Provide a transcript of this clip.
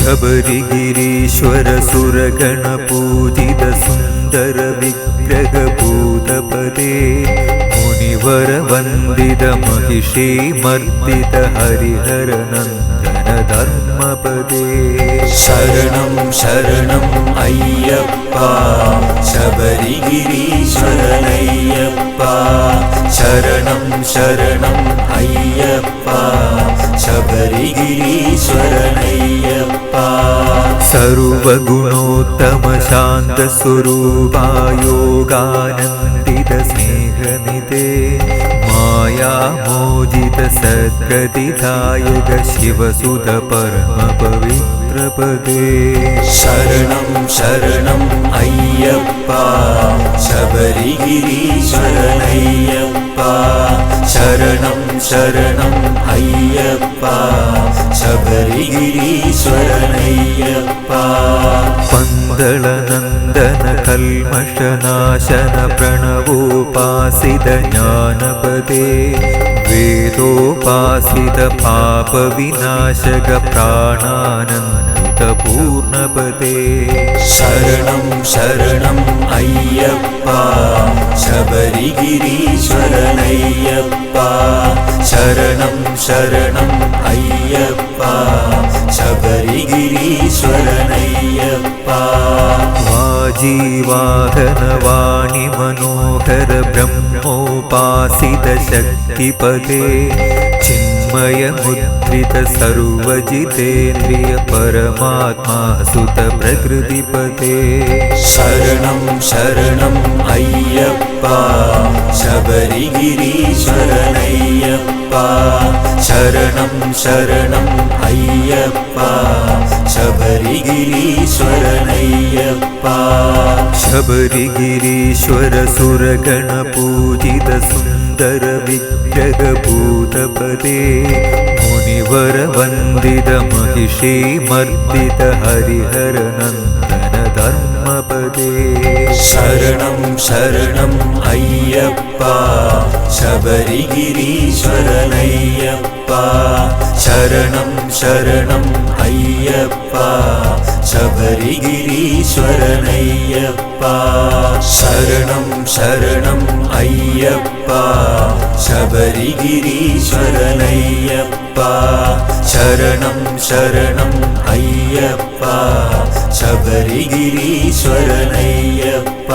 ശബരിഗിരീശ്വര സുരഗണപൂജിത സുന്ദര വിഗ്രഹഭൂതപദേ മുനിവര വന്ദിത മഹിഷീ മർദിത ഹരിഹര നന്ദന ധർമ്മപദേ ശരണം ശരണം അയ്യപ്പ ശബരിഗിരീശ്വരനയ്യപ്പ ശരണം ശരണം അയ്യപ്പ ശബരിഗിരീശ്വരനയ്യപ്പ സർവഗുണോത്തമ ശാന്ത സ്വരൂപാ യോഗാനന്ദിത സ്നേഹനിധേ മായാമോചിത സദ്ഗതിദായക ശിവസുത പരമ പവിത്രപദേ ശരണം ശരണം അയ്യപ്പ ശബരിഗിരീശ്വരനയ്യപ്പ ശരണം ശരണം അയ്യപ്പ ശബരിഗിരീശ്വരനയ്യപ്പ പന്തളനന്ദന കൽമഷനാശന പ്രണവോപാസിത ജ്ഞാനപദേ വേദോപാസിത പാപവിനാശക പ്രാണാനന്ദിത പൂർണ്ണപദേ ശരണം ശരണം അയ്യപ്പ ശബരിഗിരീശ്വരനയ്യപ്പ ശരണം ശരണം അയ്യപ്പ ശബരിഗിരീശ്വരനയ്യപ്പ വാജീവാഹന വാണി മനോഹര ബ്രഹ്മോപാസിത ശക്തിപദേ ചിന്മയമുദ്രിത സർവജിതേന്ദ്രിയ പരമാത്മാ സുത പ്രകൃതിപദേ ശരണം ശരണം അയ്യപ്പ ശബരിഗിരീശ്വരനയ്യപ്പ ശരണം ശരണം അയ്യപ്പ ശബരിഗിരീശ്വരനയ്യപ്പ ശബരിഗിരീശ്വര സുരഗണപൂജിത സുന്ദര വിഗ്രഹഭൂതപദേ മുനിവര വന്ദിത മഹിഷീ മർദിത ഹരിഹര നന്ദന ധർമ്മപദേ ശരണം ശരണം അയ്യപ്പ ശബരിഗിരീശ്വരനയ്യപ്പ ശരണം ശരണം അയ്യപ്പ ശബരിഗിരീശ്വരനയ്യപ്പ ശരണം ശരണം അയ്യപ്പ ശബരിഗിരീശ്വരനയ്യപ്പ ശരണം ശരണം അയ്യപ്പ ശബരിഗിരീശ്വരനയ്യപ്പ